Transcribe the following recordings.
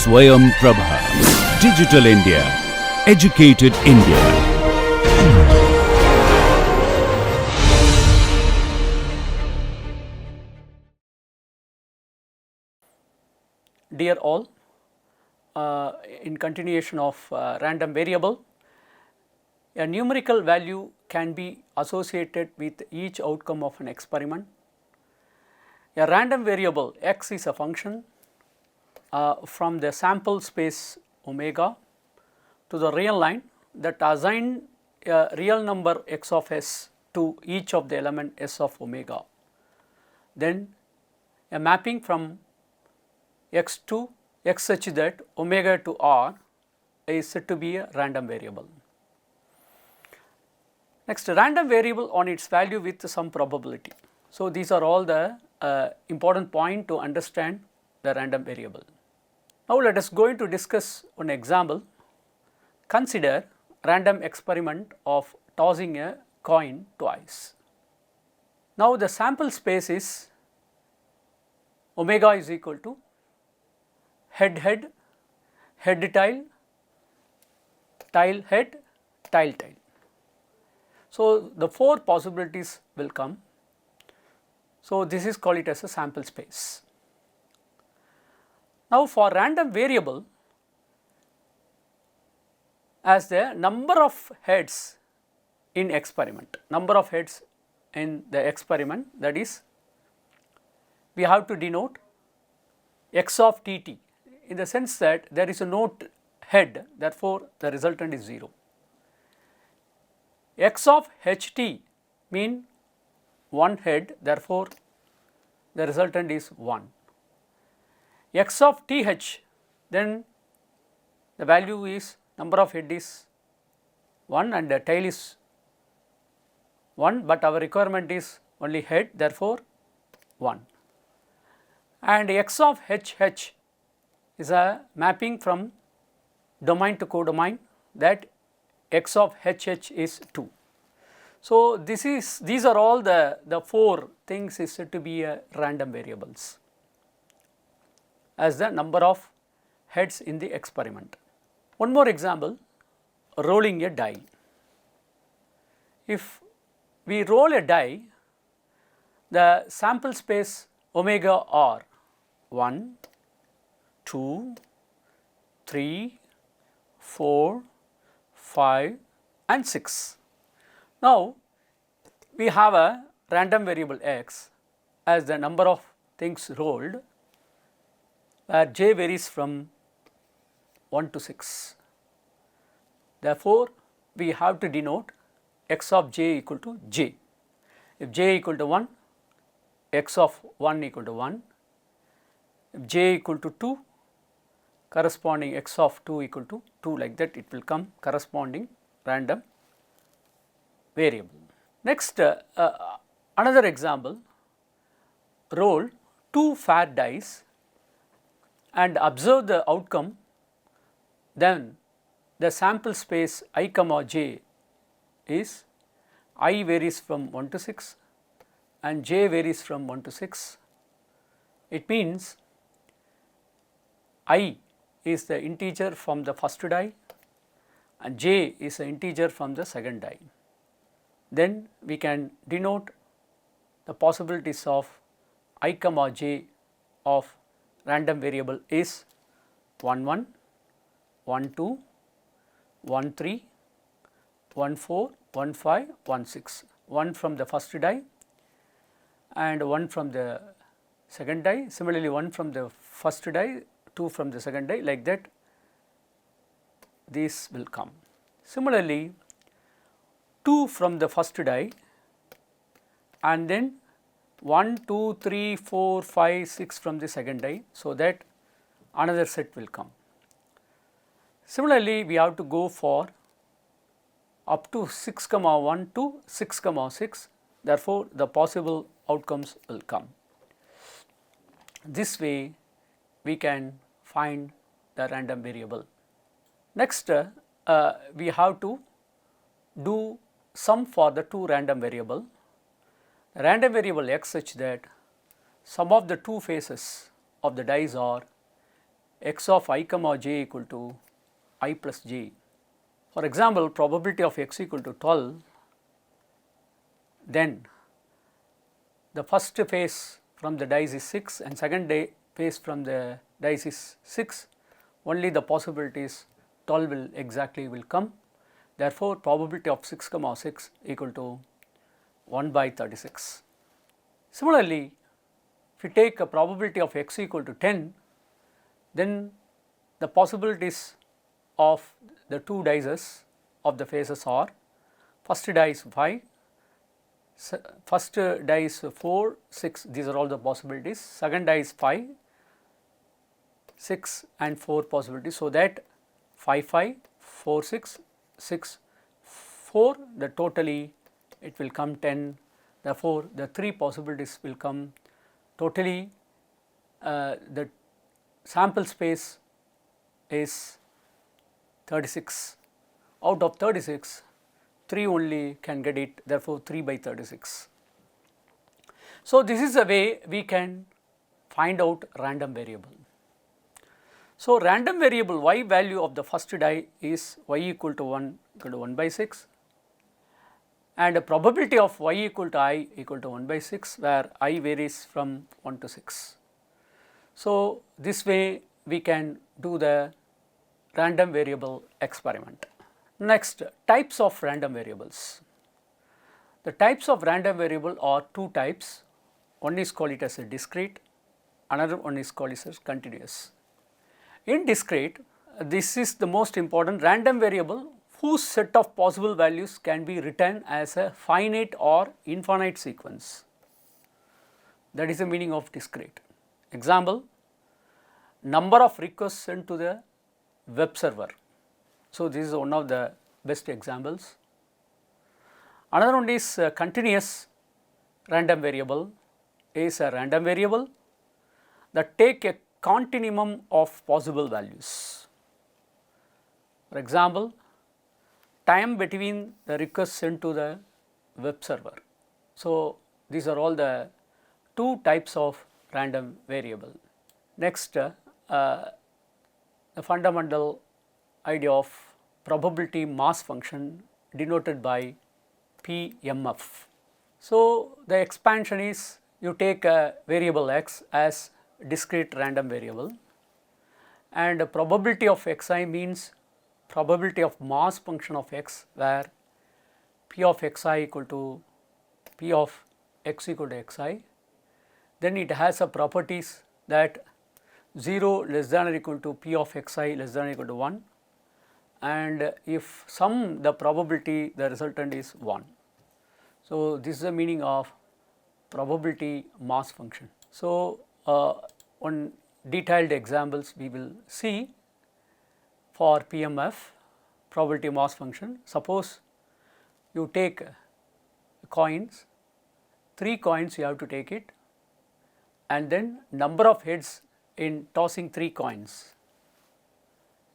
Swayam Prabha. Digital India. Educated India. Dear all, in continuation of random variable, a numerical value can be associated with each outcome of an experiment. A random variable x is a function from the sample space omega to the real line that assign a real number x of s to each of the element s of omega. Then a mapping from x to x such that omega to r is said to be a random variable. Next, random variable on its value with some probability. So, these are all the important point to understand the random variable. Now, let us go into discuss one example. Consider random experiment of tossing a coin twice. Now, the sample space is omega is equal to head head, head tile, tile head, tile tile. So, the four possibilities will come. So, this is called it as a sample space. Now, for random variable, as the number of heads in experiment, number of heads in the experiment, that is we have to denote x of tt in the sense that there is no head, therefore, the resultant is 0. X of ht mean one head, therefore, the resultant is 1. X of th, then the value is number of head is 1 and the tail is 1, but our requirement is only head, therefore, 1. And x of hh is a mapping from domain to codomain, that x of hh is 2. So, these are all the four things is said to be random variables as the number of heads in the experiment. One more example, rolling a die. If we roll a die, the sample space omega are 1, 2, 3, 4, 5 and 6. Now, we have a random variable x as the number of things rolled, where j varies from 1 to 6. Therefore, we have to denote x of j equal to j. If j equal to 1, x of 1 equal to 1. If j equal to 2, corresponding x of 2 equal to 2, like that it will come corresponding random variable. Next, another example, roll 2 fair dice and observe the outcome, then the sample space I comma j is I varies from 1 to 6 and j varies from 1 to 6. It means I is the integer from the first die and j is the integer from the second die. Then we can denote the possibilities of I comma j of random variable is 1 1, 1 2, 1 3, 1 4, 1 5, 1 6, 1 from the first die and 1 from the second die, similarly 1 from the first die, 2 from the second die, like that these will come. Similarly, 2 from the first die and then 1, 2, 3, 4, 5, 6 from the second die, so that another set will come. Similarly, we have to go for up to 6 comma 1 to 6 comma 6, therefore, the possible outcomes will come. This way we can find the random variable. Next, we have to do sum for the two random variable. Random variable x such that sum of the two faces of the dice are x of I comma j equal to I plus j. For example, probability of x equal to 12, then the first phase from the dice is 6 and second phase from the dice is 6, only the possibilities 12 will exactly will come. Therefore, probability of 6 comma 6 equal to 1 by 36. Similarly, if you take a probability of x equal to 10, then the possibilities of the two dices of the phases are first dice 5, first dice 4, 6, these are all the possibilities, second dice 5, 6 and 4 possibilities. So, that 5, 5, 4, 6, 6, 4, the totally it will come 10. Therefore, the 3 possibilities will come totally. The sample space is 36. Out of 36, 3 only can get it, therefore 3 by 36. So, this is a way we can find out random variable. So, random variable y value of the first die is y equal to 1 by 6, and a probability of y equal to I equal to 1 by 6, where I varies from 1 to 6. So, this way we can do the random variable experiment. Next, types of random variables. The types of random variable are two types. One is called it as a discrete, another one is called as continuous. In discrete, this is the most important random variable whose set of possible values can be written as a finite or infinite sequence. That is the meaning of discrete. Example, number of requests sent to the web server. So, this is one of the best examples. Another one is continuous random variable is a random variable that take a continuum of possible values. For example, time between the requests sent to the web server. So, these are all the two types of random variable. Next, the fundamental idea of probability mass function denoted by PMF. So, the expansion is you take a variable x as discrete random variable, and the probability of xi means probability of mass function of x, where p of xi equal to p of x equal to xi. Then it has a properties that 0 less than or equal to p of xi less than or equal to 1, and if sum the probability, the resultant is 1. So, this is the meaning of probability mass function. So, one detailed examples we will see for PMF, probability mass function. Suppose you take coins, 3 coins you have to take it, and then number of heads in tossing 3 coins.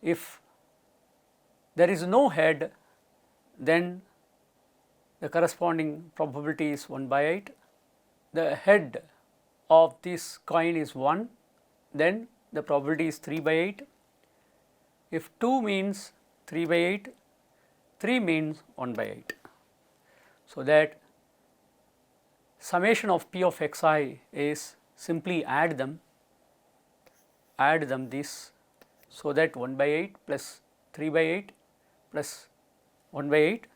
If there is no head, then the corresponding probability is 1 by 8. The head of this coin is 1, then the probability is 3 by 8. If 2 means 3 by 8, 3 means 1 by 8. So, that summation of p of xi is simply add them this, so that 1 by 8 plus 3 by 8 plus 1 by 8.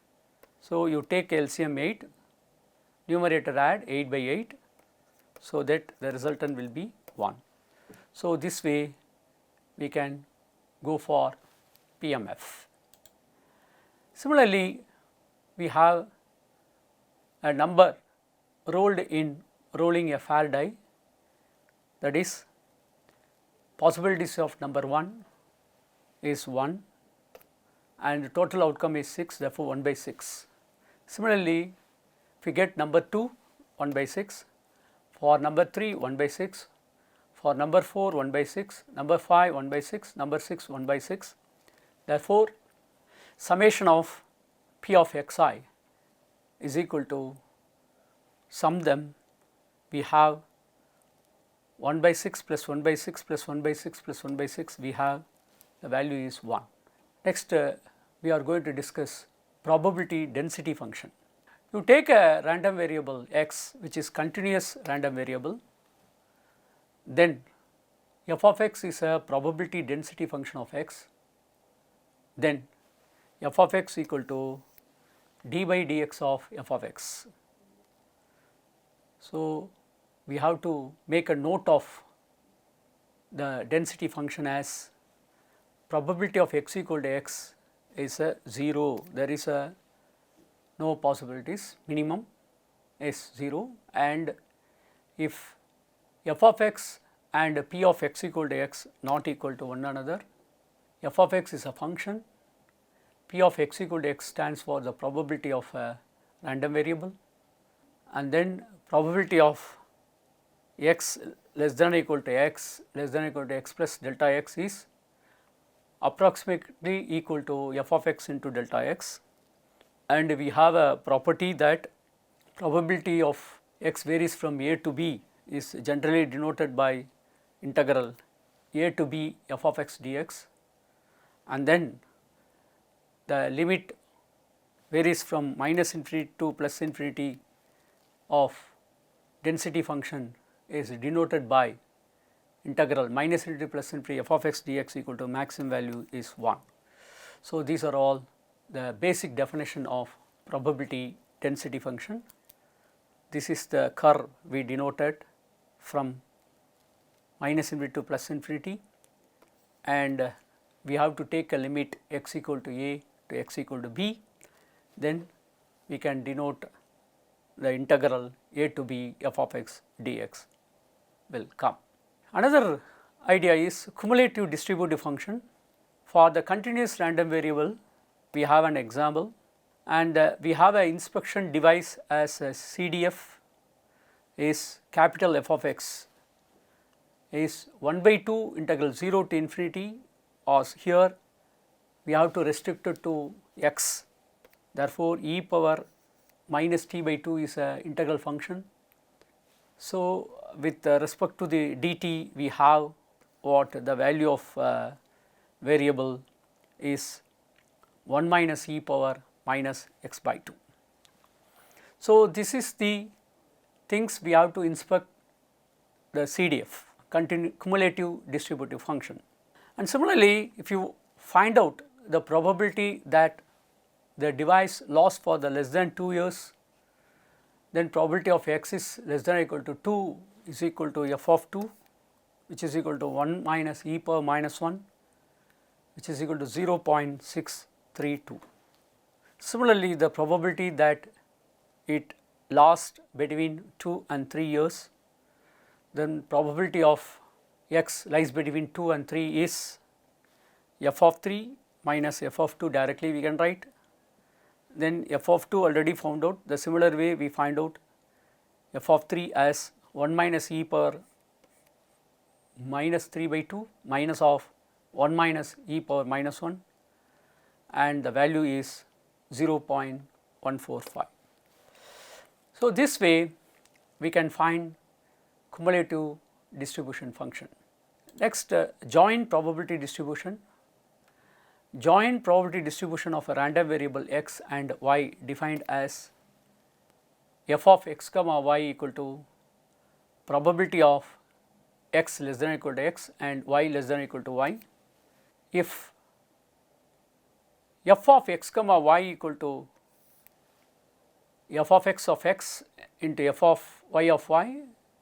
So, you take LCM 8, numerator add 8 by 8, so that the resultant will be 1. So, this way we can go for PMF. Similarly, we have a number rolled in rolling a fair die, that is possibilities of number 1 is 1 and the total outcome is 6, therefore 1 by 6. Similarly, if we get number 2 1 by 6, for number 3 1 by 6, for number 4 1 by 6, number 5 1 by 6, number 6 1 by 6. Therefore, summation of p of xi is equal to sum them, we have 1 by 6 plus 1 by 6 plus 1 by 6 plus 1 by 6, we have the value is 1. Next, we are going to discuss probability density function. You take a random variable x, which is continuous random variable, then f of x is a probability density function of x, then f of x equal to d by dx of f of x. So, we have to make a note of the density function as probability of x equal to x is a 0, there is a no possibilities, minimum is 0, and if f of x and p of x equal to x not equal to one another, f of x is a function, p of x equal to x stands for the probability of a random variable, and then probability of x less than or equal to x less than or equal to x plus delta x is approximately equal to f of x into delta x, and we have a property that probability of x varies from a to b is generally denoted by integral a to b f of x dx, and then the limit varies from minus infinity to plus infinity of density function is denoted by integral minus infinity plus infinity f of x dx equal to maximum value is 1. So, these are all the basic definition of probability density function. This is the curve we denoted from minus infinity to plus infinity, and we have to take a limit x equal to a to x equal to b, then we can denote the integral a to b f of x dx will come. Another idea is cumulative distributive function. For the continuous random variable, we have an example, and we have an inspection device as a CDF is capital F of x is 1 by 2 integral 0 to infinity, or here we have to restrict it to x. Therefore, e power minus t by 2 is a integral function. So, with respect to the dt, we have what the value of variable is 1 minus e power minus x by 2. So, this is the things we have to inspect the CDF, cumulative distributive function. And similarly, if you find out the probability that the device lasts for the less than 2 years, then probability of x is less than or equal to 2 is equal to f of 2, which is equal to 1 minus e power minus 1, which is equal to 0.632. Similarly, the probability that it lasts between 2 and 3 years, then probability of x lies between 2 and 3 is f of 3 minus f of 2 directly we can write. Then f of 2 already found out, the similar way we find out f of 3 as 1 minus e power minus 3 by 2 minus of 1 minus e power minus 1, and the value is 0.145. So, this way we can find cumulative distribution function. Next, joint probability distribution. Joint probability distribution of a random variable x and y defined as f of x comma y equal to probability of x less than or equal to x and y less than or equal to y. If f of x comma y equal to f of x into f of y,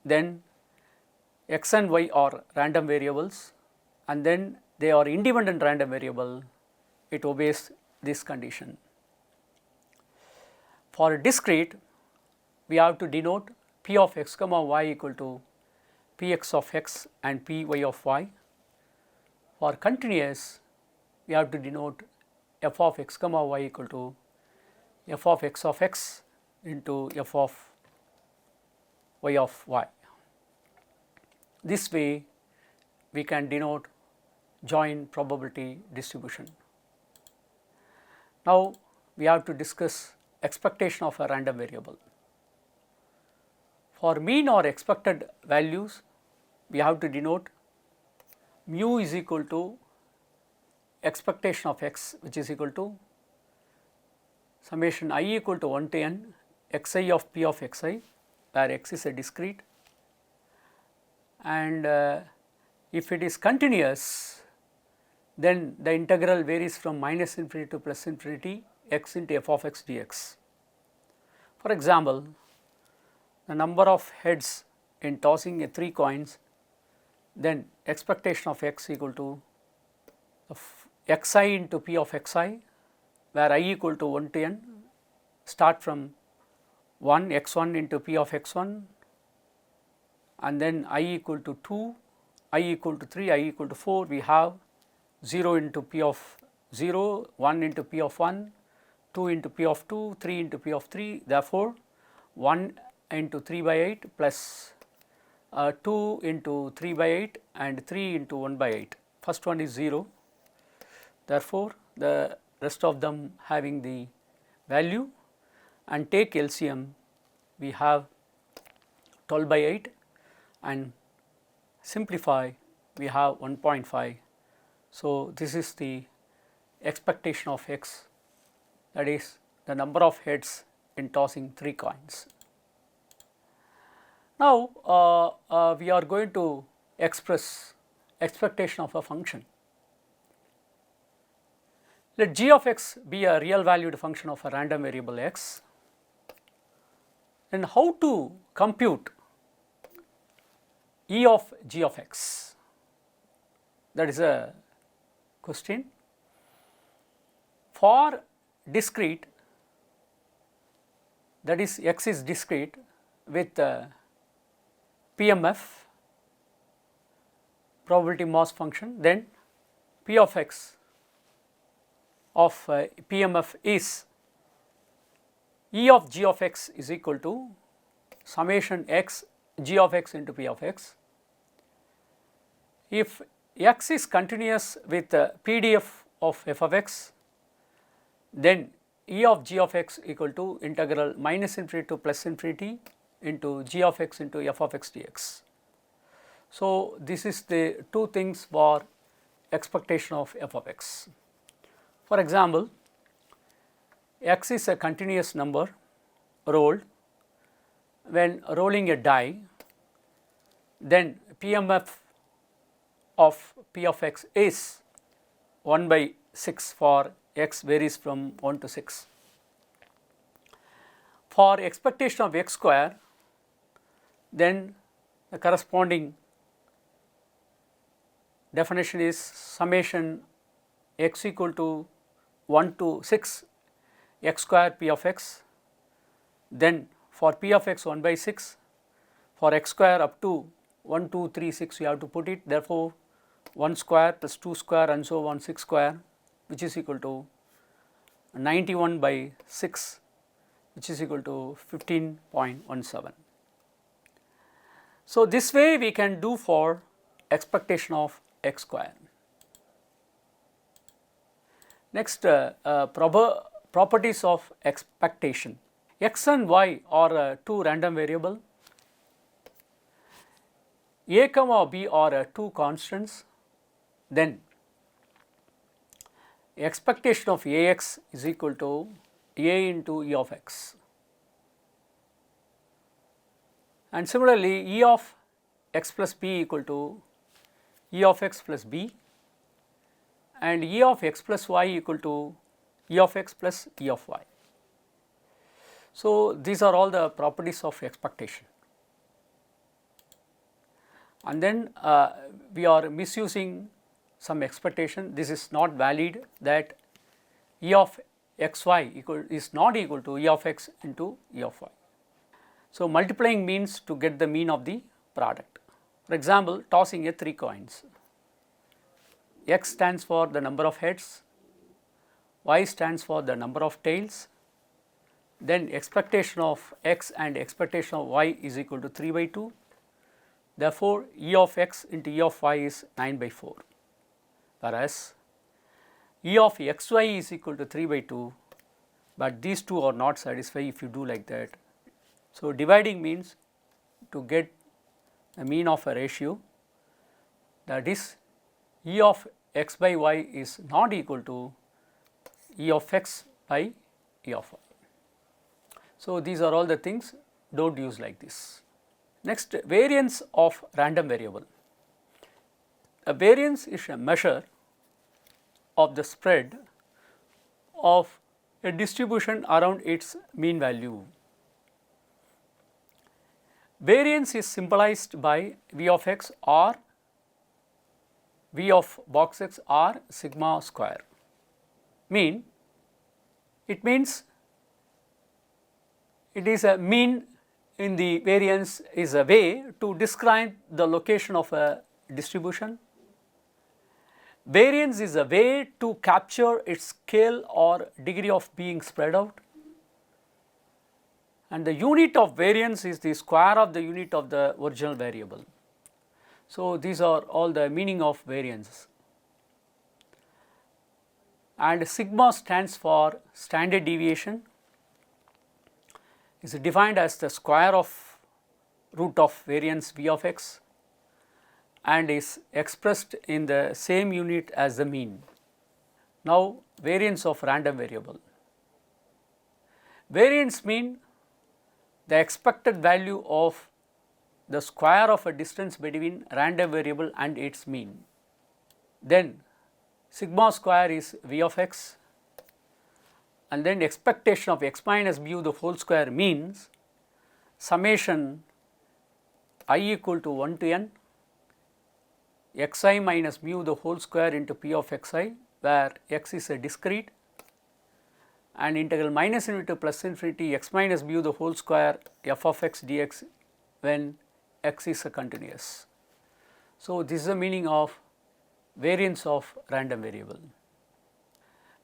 then x and y are random variables, and then they are independent random variable, it obeys this condition. For discrete, we have to denote p of x comma y equal to px of x and py of y. For continuous, we have to denote f of x comma y equal to f of x into f of y. This way, we can denote joint probability distribution. Now, we have to discuss expectation of a random variable. For mean or expected values, we have to denote mu is equal to expectation of x, which is equal to summation I equal to 1 to n xi of p of xi, where x is a discrete, and if it is continuous, then the integral varies from minus infinity to plus infinity x into f of x dx. For example, the number of heads in tossing 3 coins, then expectation of x equal to xi into p of xi, where I equal to 1 to n, start from 1 x1 into p of x1, and then I equal to 2, I equal to 3, I equal to 4, we have 0 into p of 0, 1 into p of 1, 2 into p of 2, 3 into p of 3, therefore 1 into 3 by 8 plus 2 into 3 by 8 and 3 into 1 by 8. First one is 0, therefore the rest of them having the value, and take LCM, we have 12 by 8, and simplify, we have 1.5. So, this is the expectation of x, that is the number of heads in tossing 3 coins. Now, we are going to express expectation of a function. Let g of x be a real valued function of a random variable x. Then how to compute E of g of x? That is a question. For discrete, that is x is discrete with PMF, probability mass function, then P of x of PMF is E of g of x is equal to summation x g of x into P of x. If x is continuous with PDF of f of x, then E of g of x equal to integral minus infinity to plus infinity into g of x into f of x dx. So, this is the two things for expectation of f of x. For example, x is a continuous number rolled. When rolling a die, then PMF of P of x is 1 by 6 for x varies from 1 to 6. For expectation of x square, then the corresponding definition is summation x equal to 1 to 6 x square P of x, then for P of x 1 by 6, for x square up to 1, 2, 3, 6 we have to put it, therefore 1 square plus 2 square and so on 6 square, which is equal to 91 by 6, which is equal to 15.17. So, this way we can do for expectation of x square. Next, properties of expectation. X and y are two random variable, a comma b are two constants, then expectation of Ax is equal to A into E of x. And similarly, E of x plus b equal to E of x plus b, and E of x plus y equal to E of x plus E of y. So, these are all the properties of expectation. And then we are misusing some expectation. This is not valid, that E of x y is not equal to E of x into E of y. So, multiplying means to get the mean of the product. For example, tossing a 3 coins, x stands for the number of heads, y stands for the number of tails, then expectation of x and expectation of y is equal to 3 by 2. Therefore, E of x into E of y is 9 by 4, whereas E of x y is equal to 3 by 2, but these two are not satisfied if you do like that. So, dividing means to get a mean of a ratio, that is E of x by y is not equal to E of x by E of y. So, these are all the things, do not use like this. Next, variance of random variable. A variance is a measure of the spread of a distribution around its mean value. Variance is symbolized by V of x or V of box x or sigma square. It means it is a mean in the variance is a way to describe the location of a distribution. Variance is a way to capture its scale or degree of being spread out, and the unit of variance is the square of the unit of the original variable. So, these are all the meaning of variance, and sigma stands for standard deviation, is defined as the square of root of variance V of x and is expressed in the same unit as the mean. Now, variance of random variable. Variance mean the expected value of the square of a distance between random variable and its mean. Then sigma square is V of x, and then expectation of x minus mu the whole square means summation I equal to 1 to n xi minus mu the whole square into p of xi, where x is a discrete, and integral minus infinity to plus infinity x minus mu the whole square f of x dx when x is a continuous. So, this is the meaning of variance of random variable,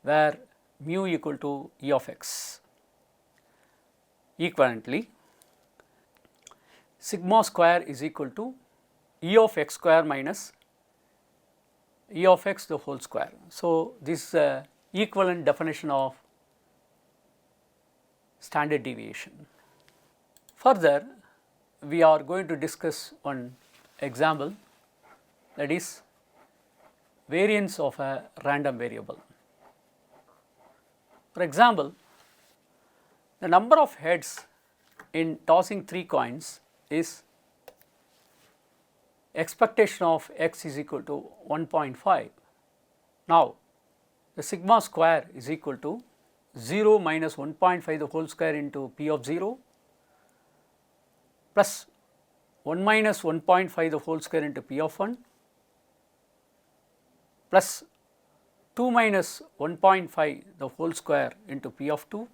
where mu equal to E of x. Equivalently, sigma square is equal to E of x square minus E of x the whole square. So, this is a equivalent definition of standard deviation. Further, we are going to discuss one example, that is variance of a random variable. For example, the number of heads in tossing 3 coins is expectation of x is equal to 1.5. Now, the sigma square is equal to 0 minus 1.5 the whole square into p of 0 plus 1 minus 1.5 the whole square into p of 1 plus 2 minus 1.5 the whole square into p of 2,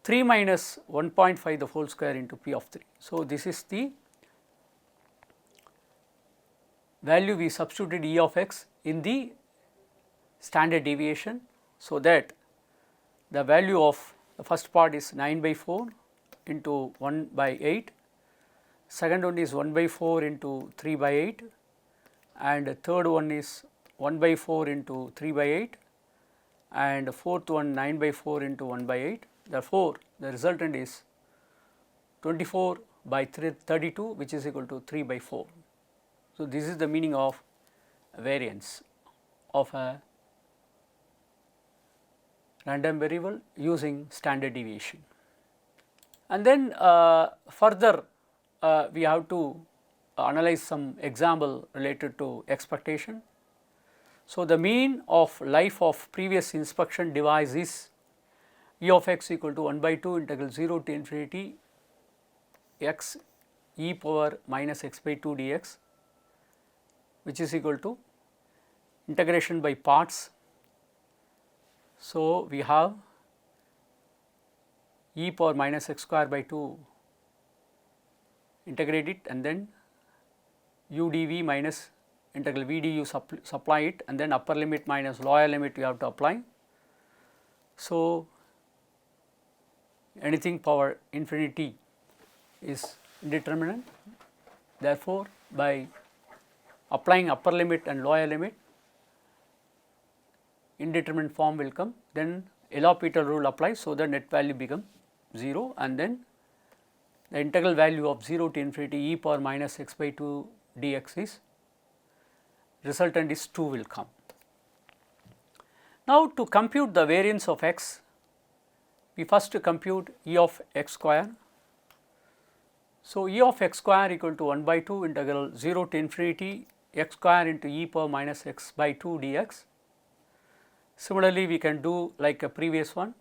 3 minus 1.5 the whole square into p of 3. So, this is the value we substituted E of x in the standard deviation. So, that the value of the first part is 9 by 4 into 1 by 8, second one is 1 by 4 into 3 by 8, and the third one is 1 by 4 into 3 by 8, and fourth one 9 by 4 into 1 by 8. Therefore, the resultant is 24 by 32, which is equal to 3 by 4. So, this is the meaning of variance of a random variable using standard deviation. And then further we have to analyze some example related to expectation. So, the mean of life of previous inspection device is E of x equal to 1 by 2 integral 0 to infinity x e power minus x by 2 dx, which is equal to integration by parts. So, we have e power minus x square by 2, integrate it, and then u dv minus integral v du supply it, and then upper limit minus lower limit you have to apply. So, anything power infinity is indeterminate. Therefore, by applying upper limit and lower limit, indeterminate form will come, then L'Hopital rule applies. So, the net value becomes 0, and then the integral value of 0 to infinity e power minus x by 2 dx is resultant is 2 will come. Now, to compute the variance of x, we first compute E of x square. So, E of x square equal to 1 by 2 integral 0 to infinity x square into e power minus x by 2 dx. Similarly, we can do like a previous one,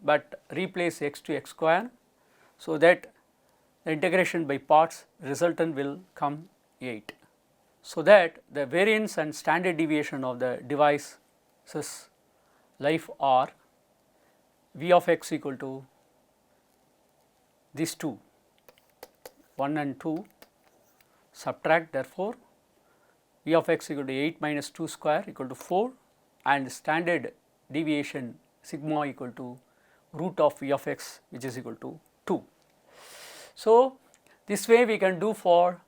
but replace x to x square, so that the integration by parts resultant will come 8. So that the variance and standard deviation of the device's life are v of x equal to these two, 1 and 2, subtract, therefore, v of x equal to 8 minus 2 square equal to 4, and standard deviation sigma equal to root of v of x, which is equal to 2. So, this way we can do for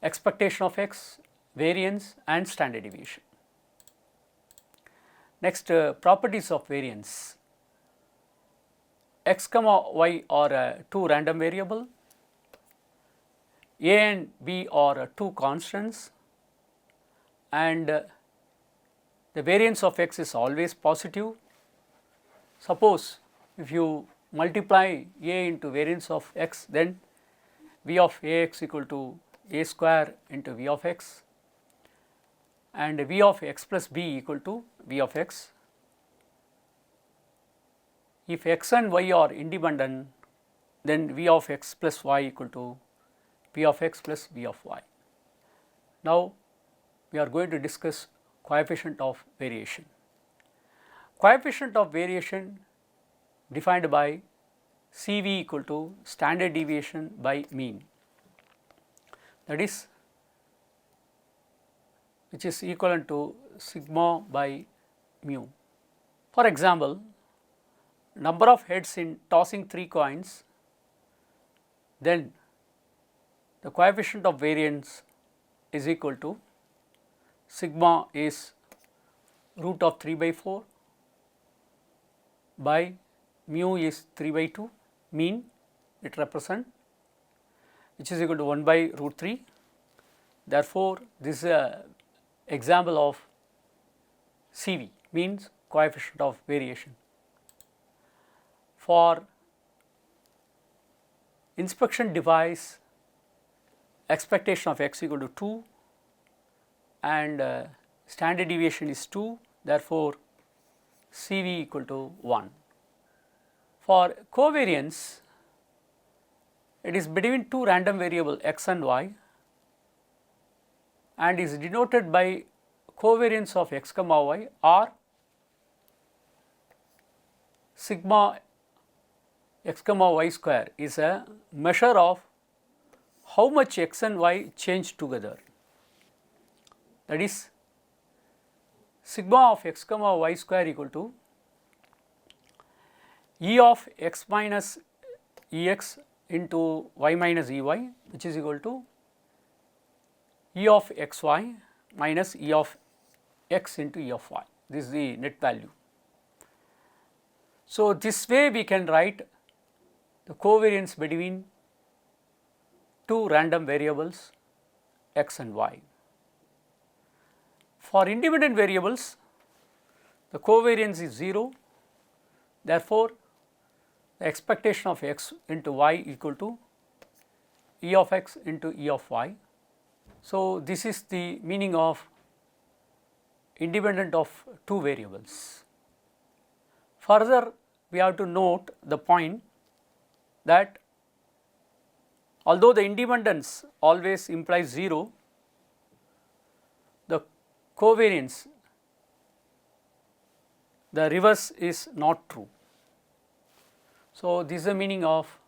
expectation of x, variance and standard deviation. Next, properties of variance. X comma y are two random variable, a and b are two constants, and the variance of x is always positive. Suppose if you multiply a into variance of x, then v of ax equal to a square into v of x, and v of x plus b equal to v of x. If x and y are independent, then v of x plus y equal to v of x plus v of y. Now, we are going to discuss coefficient of variation. Coefficient of variation defined by CV equal to standard deviation by mean, that is, which is equivalent to sigma by mu. For example, number of heads in tossing 3 coins, then the coefficient of variance is equal to sigma is root of 3 by 4 by mu is 3 by 2, mean it represent, which is equal to 1 by root 3. Therefore, this is a example of CV, means coefficient of variation. For inspection device, expectation of x equal to 2 and standard deviation is 2, therefore, CV equal to 1. For covariance, it is between two random variable x and y and is denoted by covariance of x comma y, or sigma x comma y square is a measure of how much x and y change together. That is, sigma of x comma y square equal to E of x minus Ex into y minus Ey, which is equal to E of xy minus E of x into E of y. This is the net value. So, this way we can write the covariance between two random variables x and y. For independent variables, the covariance is 0, therefore, the expectation of x into y equal to E of x into E of y. So, this is the meaning of independent of two variables. Further, we have to note the point that although the independence always implies 0, the covariance, the reverse is not true. So, this is the meaning of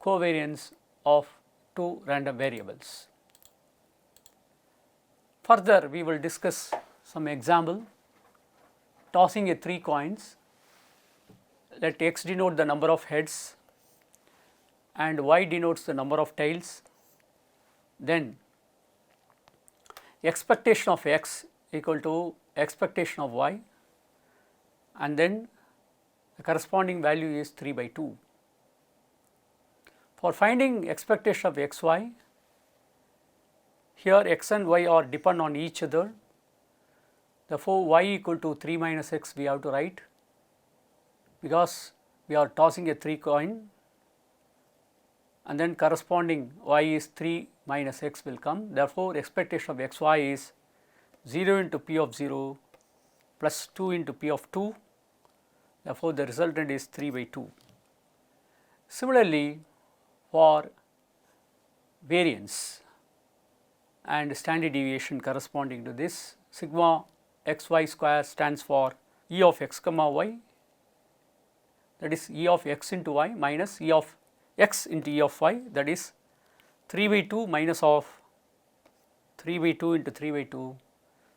covariance of two random variables. Further, we will discuss some example. Tossing a 3 coins, let x denote the number of heads and y denotes the number of tails. Then expectation of x equal to expectation of y, and then the corresponding value is 3 by 2. For finding expectation of xy, here x and y are depend on each other. Therefore, y equal to 3 minus x we have to write, because we are tossing a 3 coin, and then corresponding y is 3 minus x will come. Therefore, expectation of x y is 0 into p of 0 plus 2 into p of 2. Therefore, the resultant is 3 by 2. Similarly, for variance and standard deviation corresponding to this, sigma x y square stands for E of x comma y, that is E of x into y minus E of x into E of y, that is 3 by 2 minus of 3 by 2 into 3 by 2.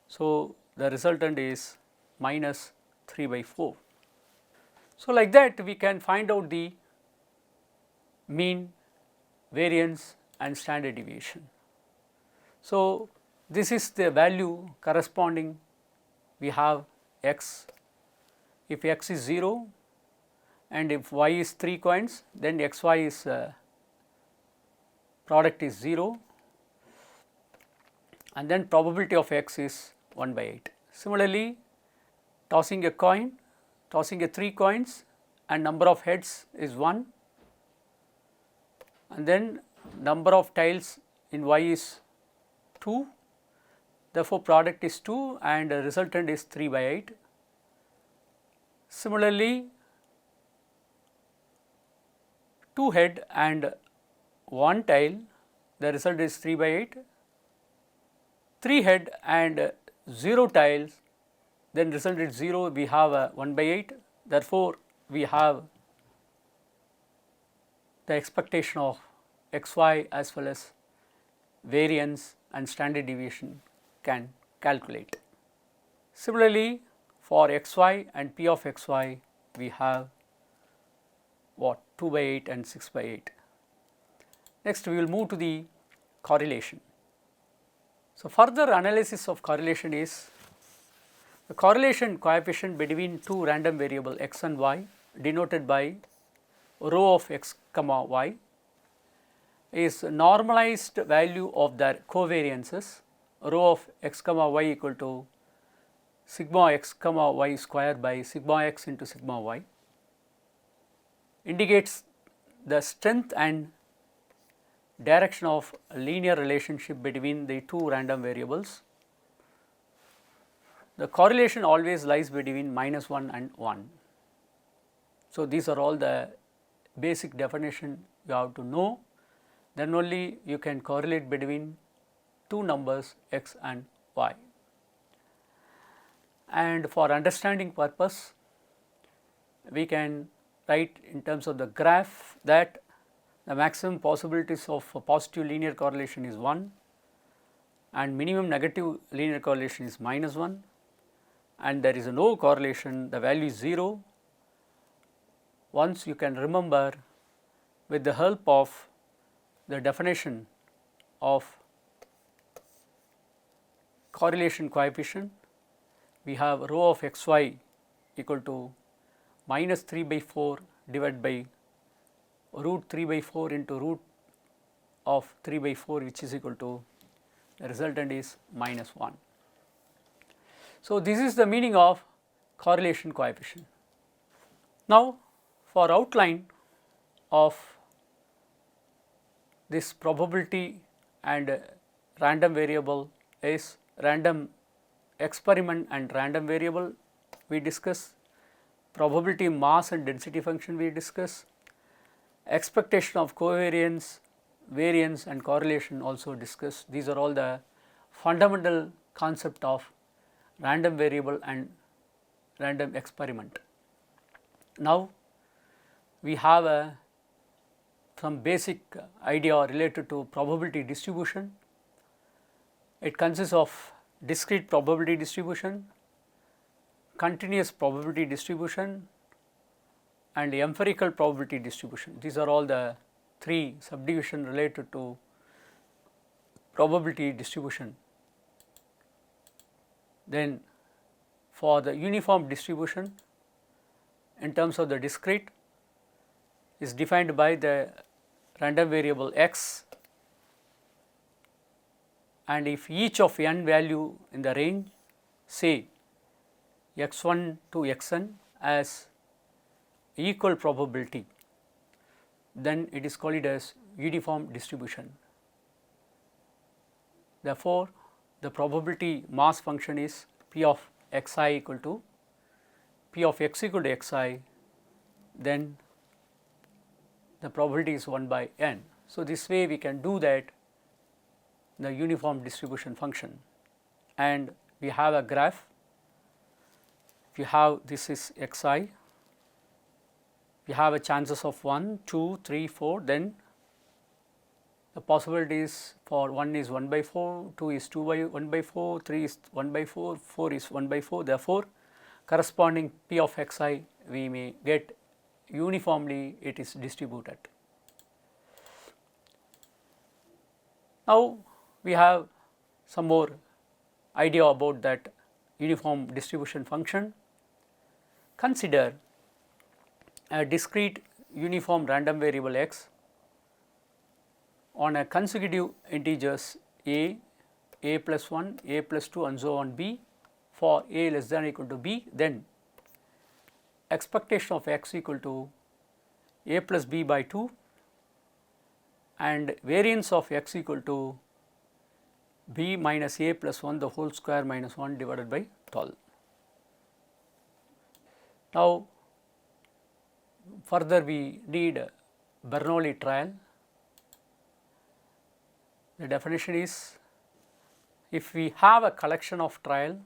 So, the resultant is minus 3 by 4. So, like that we can find out the mean, variance and standard deviation. So, this is the value corresponding, we have x, if x is 0 and if y is 3 coins, then x y is product is 0, and then probability of x is 1 by 8. Similarly, tossing a coin, tossing a 3 coins and number of heads is 1, and then number of tails in y is 2, therefore, product is 2 and resultant is 3 by 8. Similarly, 2 head and 1 tail, the result is 3 by 8. 3 head and 0 tails, then result is 0, we have 1 by 8. Therefore, we have the expectation of x y as well as variance and standard deviation can calculate. Similarly, for x y and p of x y, we have what, 2 by 8 and 6 by 8. Next, we will move to the correlation. So, further analysis of correlation is the correlation coefficient between two random variable x and y denoted by rho of x comma y is normalized value of their covariances, rho of x comma y equal to sigma x comma y square by sigma x into sigma y, indicates the strength and direction of a linear relationship between the two random variables. The correlation always lies between -1 and 1. So, these are all the basic definition you have to know, then only you can correlate between two numbers x and y. And for understanding purpose, we can write in terms of the graph that the maximum possibilities of a positive linear correlation is 1 and minimum negative linear correlation is -1, and there is no correlation, the value is 0. Once you can remember, with the help of the definition of correlation coefficient, we have rho of x y equal to minus 3 by 4 divided by root 3 by 4 into root of 3 by 4, which is equal to, the resultant is -1. So, this is the meaning of correlation coefficient. Now, for outline of this probability and random variable is random experiment and random variable we discuss, probability mass and density function we discuss, expectation of covariance, variance and correlation also discuss. These are all the fundamental concept of random variable and random experiment. Now, we have some basic idea related to probability distribution. It consists of discrete probability distribution, continuous probability distribution and empirical probability distribution. These are all the three subdivisions related to probability distribution. Then for the uniform distribution, in terms of the discrete, is defined by the random variable x and if each of n value in the range say x1 to xn has equal probability, then it is called as uniform distribution. Therefore, the probability mass function is P of xi equal to P of x equal to xi, then the probability is 1 by n. So, this way we can do that the uniform distribution function, and we have a graph. If you have this is xi, we have a chances of 1, 2, 3, 4, then the possibilities for 1 is 1 by 4, 2 is 2 by 1 by 4, 3 is 1 by 4, 4 is 1 by 4. Therefore, corresponding P of xi we may get uniformly it is distributed. Now, we have some more idea about that uniform distribution function. Consider a discrete uniform random variable x on a consecutive integers a plus 1, a plus 2 and so on b for a less than or equal to b, then expectation of x equal to a plus b by 2 and variance of x equal to b minus a plus 1 the whole square minus 1 divided by 12. Now, further we need Bernoulli trial. The definition is, if we have a collection of trial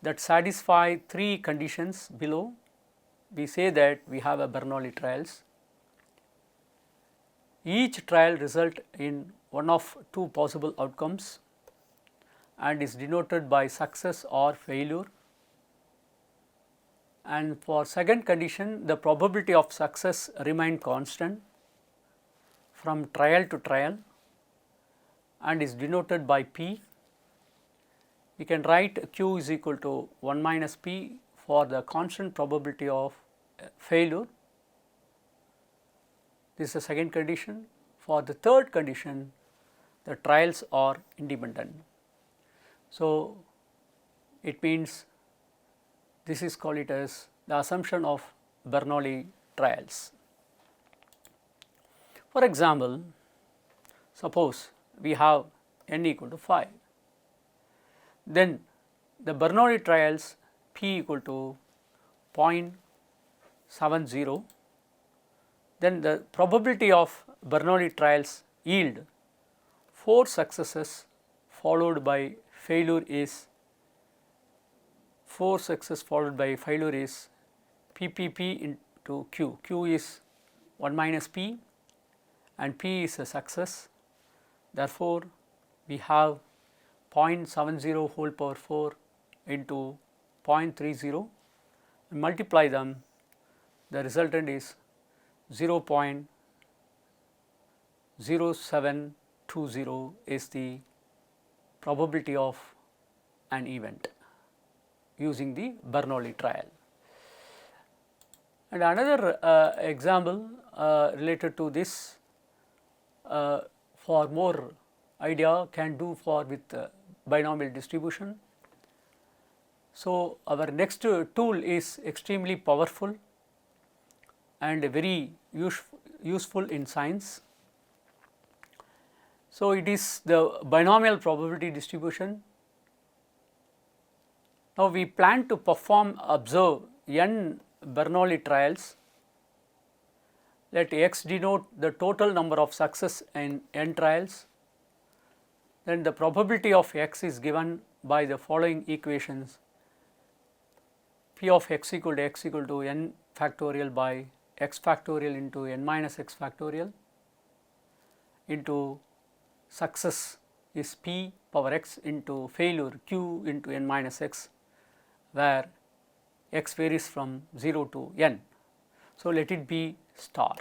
that satisfy 3 conditions below, we say that we have a Bernoulli trials. Each trial result in one of 2 possible outcomes and is denoted by success or failure, and for second condition the probability of success remain constant from trial to trial and is denoted by p. We can write q is equal to 1 minus p for the constant probability of failure. This is the second condition. For the third condition, the trials are independent. So, it means this is called it as the assumption of Bernoulli trials. For example, suppose we have n equal to 5, then the Bernoulli trials p equal to 0.70, then the probability of Bernoulli trials yield 4 successes followed by failure is 4 success followed by failure is PPP into Q. Q is 1 minus P and P is a success. Therefore, we have 0.70 whole power 4 into 0.30 and multiply them, the resultant is 0.0720 is the probability of an event using the Bernoulli trial. And another example related to this for more idea can do for with binomial distribution. So, our next tool is extremely powerful and very useful in science. So, it is the binomial probability distribution. Now, we plan to observe n Bernoulli trials. Let x denote the total number of success in n trials. Then the probability of x is given by the following equations: p of x equal to n factorial by x factorial into n minus x factorial into success is p power x into failure q into n minus x, where x varies from 0 to n. So, let it be star,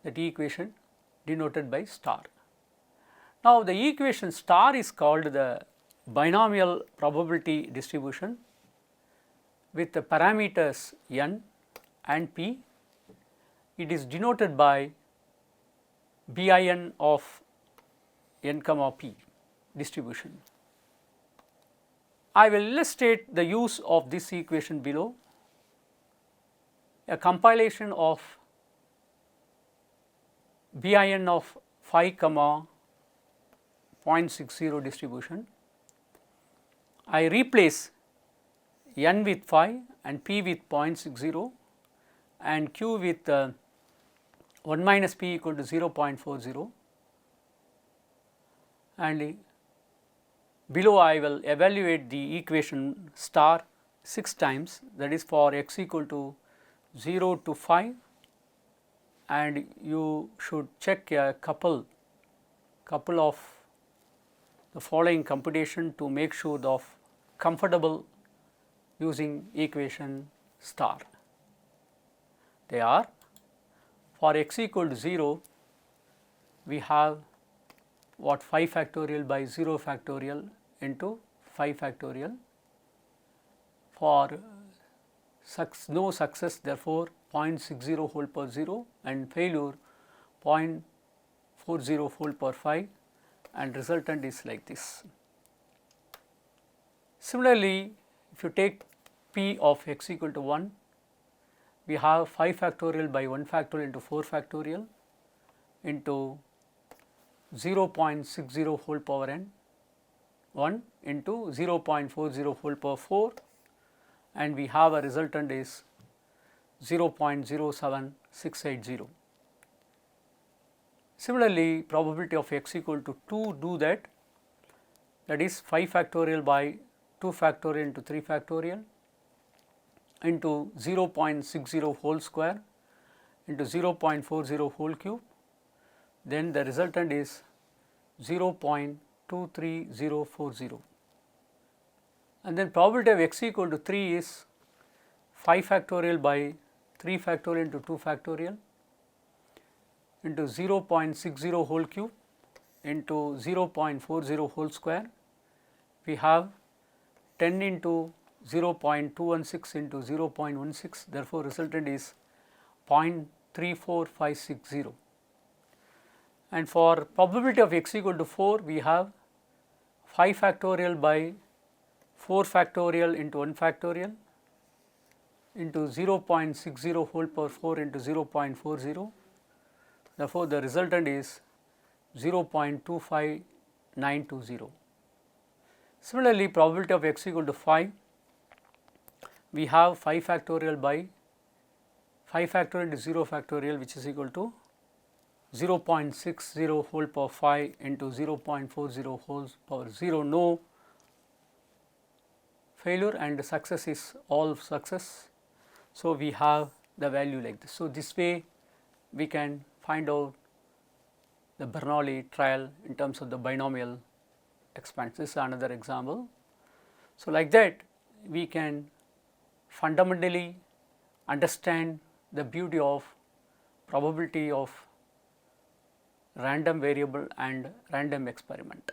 that equation denoted by star. Now, the equation star is called the binomial probability distribution with the parameters n and p. It is denoted by bin of n comma p distribution. I will illustrate the use of this equation below. A compilation of bin of phi comma 0.60 distribution. I replace n with phi and p with 0.60 and q with 1 minus p equal to 0.40, and below I will evaluate the equation star 6 times, that is for x equal to 0 to 5, and you should check a couple of the following computation to make sure of comfortable using equation star. They are: for x equal to 0, we have what 5 factorial by 0 factorial into 5 factorial. For no success, therefore 0.60 whole power 0, and failure 0.40 whole power 5, and resultant is like this. Similarly, if you take p of x equal to 1, we have 5 factorial by 1 factorial into 4 factorial into 0.60 whole power n 1 into 0.40 whole power 4, and we have a resultant is 0.07680. Similarly, probability of x equal to 2 do that, that is 5 factorial by 2 factorial into 3 factorial into 0.60 whole square into 0.40 whole cube, then the resultant is 0.23040, and then probability of x equal to 3 is 5 factorial by 3 factorial into 2 factorial into 0.60 whole cube into 0.40 whole square. We have 10 into 0.216 into 0.16, therefore resultant is 0.34560. And for probability of x equal to 4, we have 5 factorial by 4 factorial into 1 factorial into 0.60 whole power 4 into 0.40. Therefore, the resultant is 0.25920. Similarly, probability of x equal to 5, we have 5 factorial by 5 factorial into 0 factorial, which is equal to 0.60 whole power 5 into 0.40 whole power 0, no failure, and success is all success. So, we have the value like this. So, this way we can find out the Bernoulli trial in terms of the binomial expansion. This is another example. So, like that we can fundamentally understand the beauty of probability of random variable and random experiment.